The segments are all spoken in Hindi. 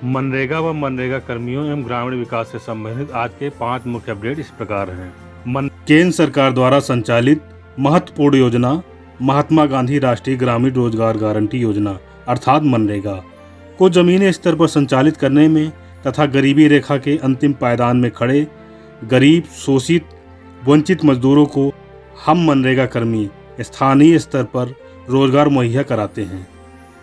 मनरेगा व मनरेगा कर्मियों एवं ग्रामीण विकास से संबंधित आज के 5 मुख्य अपडेट इस प्रकार हैं। केंद्र सरकार द्वारा संचालित महत्वपूर्ण योजना महात्मा गांधी राष्ट्रीय ग्रामीण रोजगार गारंटी योजना अर्थात मनरेगा को जमीनी स्तर पर संचालित करने में तथा गरीबी रेखा के अंतिम पायदान में खड़े गरीब, शोषित, वंचित मजदूरों को हम मनरेगा कर्मी स्थानीय स्तर पर रोजगार मुहैया कराते हैं,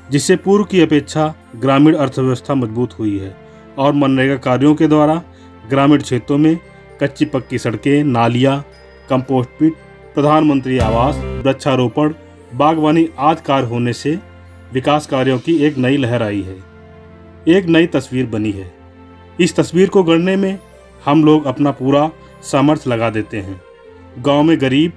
जिससे पूर्व की अपेक्षा ग्रामीण अर्थव्यवस्था मजबूत हुई है और मनरेगा कार्यों के द्वारा ग्रामीण क्षेत्रों में कच्ची पक्की सड़कें, नालियाँ, कंपोस्ट पिट, प्रधानमंत्री आवास, वृक्षारोपण, बागवानी आदि कार्य होने से विकास कार्यों की एक नई लहर आई है, एक नई तस्वीर बनी है। इस तस्वीर को गढ़ने में हम लोग अपना पूरा सामर्थ्य लगा देते हैं। गांव में गरीब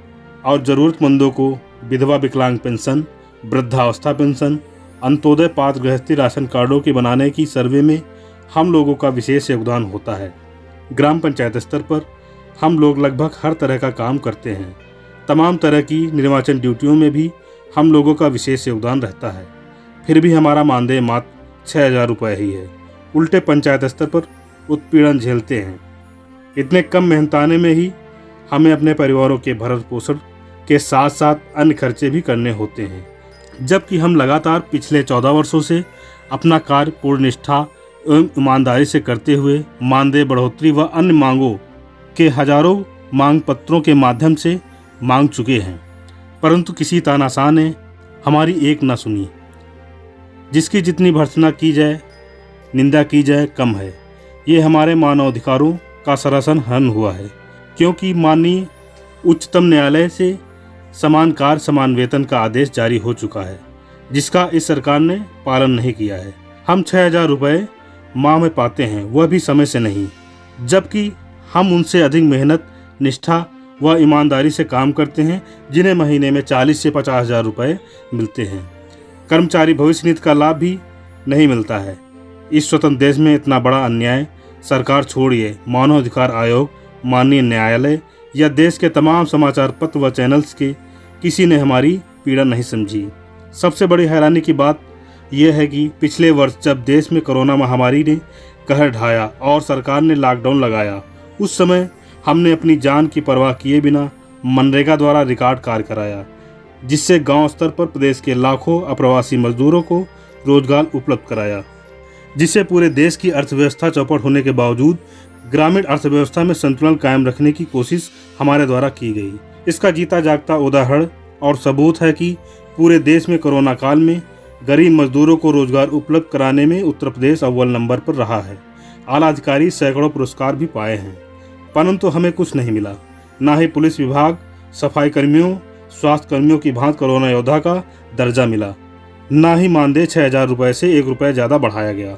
और ज़रूरतमंदों को विधवा विकलांग पेंशन, वृद्धावस्था पेंशन, अंत्योदय पात्र गृहस्थी राशन कार्डों के बनाने की सर्वे में हम लोगों का विशेष योगदान होता है। ग्राम पंचायत स्तर पर हम लोग लगभग हर तरह का काम करते हैं। तमाम तरह की निर्वाचन ड्यूटियों में भी हम लोगों का विशेष योगदान रहता है। फिर भी हमारा मानदेय मात्र 6,000 रुपये ही है। उल्टे पंचायत स्तर पर उत्पीड़न झेलते हैं। इतने कम मेहनताने में ही हमें अपने परिवारों के भरण पोषण के साथ साथ अन्य खर्चे भी करने होते हैं, जबकि हम लगातार पिछले 14 वर्षों से अपना कार्य पूर्ण निष्ठा एवं ईमानदारी से करते हुए मानदेय बढ़ोतरी व अन्य मांगों के हजारों मांग पत्रों के माध्यम से मांग चुके हैं, परंतु किसी तानाशाह ने हमारी एक न सुनी। जिसकी जितनी भर्त्सना की जाए, निंदा की जाए, कम है। ये हमारे मानवाधिकारों का सरासर हनन हुआ है, क्योंकि माननीय उच्चतम न्यायालय से समान कार्य समान वेतन का आदेश जारी हो चुका है, जिसका इस सरकार ने पालन नहीं किया है। हम 6,000 रुपये माह में पाते हैं, वह भी समय से नहीं, जबकि हम उनसे अधिक मेहनत, निष्ठा व ईमानदारी से काम करते हैं, जिन्हें महीने में 40 से 50,000 रुपये मिलते हैं। कर्मचारी भविष्य निधि का लाभ भी नहीं मिलता है। इस स्वतंत्र देश में इतना बड़ा अन्याय सरकार छोड़िए, मानवाधिकार आयोग, माननीय न्यायालय या देश के तमाम समाचार पत्र व चैनल्स के किसी ने हमारी पीड़ा नहीं समझी। सबसे बड़ी हैरानी की बात यह है कि पिछले वर्ष जब देश में कोरोना महामारी ने कहर ढाया और सरकार ने लॉकडाउन लगाया, उस समय हमने अपनी जान की परवाह किए बिना मनरेगा द्वारा रिकॉर्ड कार्य कराया, जिससे गांव स्तर पर प्रदेश के लाखों अप्रवासी मजदूरों को रोजगार उपलब्ध कराया, जिससे पूरे देश की अर्थव्यवस्था चौपट होने के बावजूद ग्रामीण अर्थव्यवस्था में संतुलन कायम रखने की कोशिश हमारे द्वारा की गई। इसका जीता जागता उदाहरण और सबूत है कि पूरे देश में कोरोना काल में गरीब मजदूरों को रोजगार उपलब्ध कराने में उत्तर प्रदेश अव्वल नंबर पर रहा है। आला अधिकारी सैकड़ों पुरस्कार भी पाए हैं, परंतु हमें कुछ नहीं मिला। ना ही पुलिस विभाग, सफाई कर्मियों, स्वास्थ्य कर्मियों की भांति कोरोना योद्धा का दर्जा मिला, ना ही मानदेय 6,000 रुपये से 1 रुपये ज़्यादा बढ़ाया गया।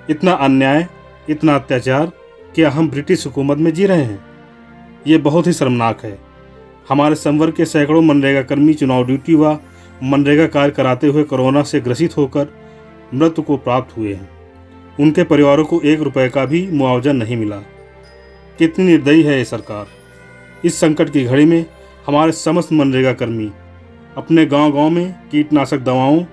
इतना अन्याय, इतना अत्याचार, क्या हम ब्रिटिश हुकूमत में जी रहे हैं? ये बहुत ही शर्मनाक है। हमारे संवर्ग के सैकड़ों मनरेगा कर्मी चुनाव ड्यूटी व मनरेगा कार्य कराते हुए कोरोना से ग्रसित होकर मृत्यु को प्राप्त हुए हैं। उनके परिवारों को 1 रुपये का भी मुआवजा नहीं मिला। कितनी निर्दयी है ये सरकार। इस संकट की घड़ी में हमारे समस्त मनरेगा कर्मी अपने गांव-गांव में कीटनाशक दवाओं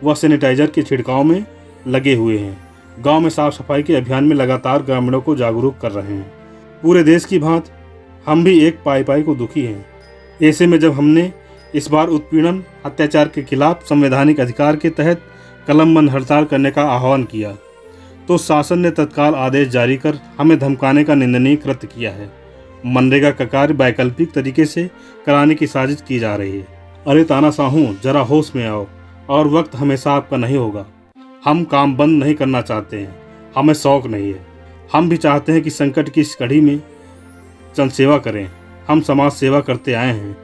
व सैनिटाइजर के छिड़काव में लगे हुए हैं। गांव में साफ सफाई के अभियान में लगातार ग्रामीणों को जागरूक कर रहे हैं। पूरे देश की भांति हम भी एक पाई को दुखी हैं। ऐसे में जब हमने इस बार उत्पीड़न, अत्याचार के खिलाफ संवैधानिक अधिकार के तहत कलमबंद हड़ताल करने का आह्वान किया, तो शासन ने तत्काल आदेश जारी कर हमें धमकाने का निंदनीय कृत्य किया है। मनरेगा का कार्य वैकल्पिक तरीके से कराने की साजिश की जा रही है। अरे तानाशाहों, जरा होश में आओ, और वक्त हमेशा आपका नहीं होगा। हम काम बंद नहीं करना चाहते हैं, हमें शौक नहीं है। हम भी चाहते हैं कि संकट की इस घड़ी में जनसेवा करें। हम समाज सेवा करते आए हैं,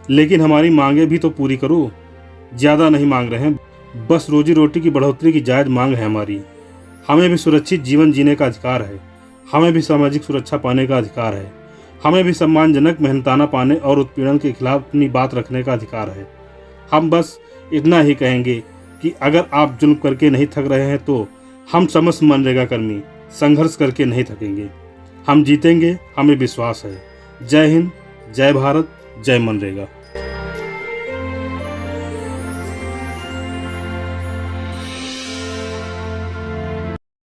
लेकिन हमारी मांगे भी तो पूरी करो। ज़्यादा नहीं मांग रहे हैं, बस रोजी रोटी की बढ़ोतरी की जायज़ मांग है हमारी। हमें भी सुरक्षित जीवन जीने का अधिकार है। हमें भी सामाजिक सुरक्षा पाने का अधिकार है। हमें भी सम्मानजनक मेहनताना पाने और उत्पीड़न के खिलाफ अपनी बात रखने का अधिकार है। हम बस इतना ही कहेंगे कि अगर आप जुल्म करके नहीं थक रहे हैं, तो हम समस्त मनरेगा कर्मी संघर्ष करके नहीं थकेंगे। हम जीतेंगे, हमें विश्वास है। जय हिंद, जय भारत, जय मनरेगा।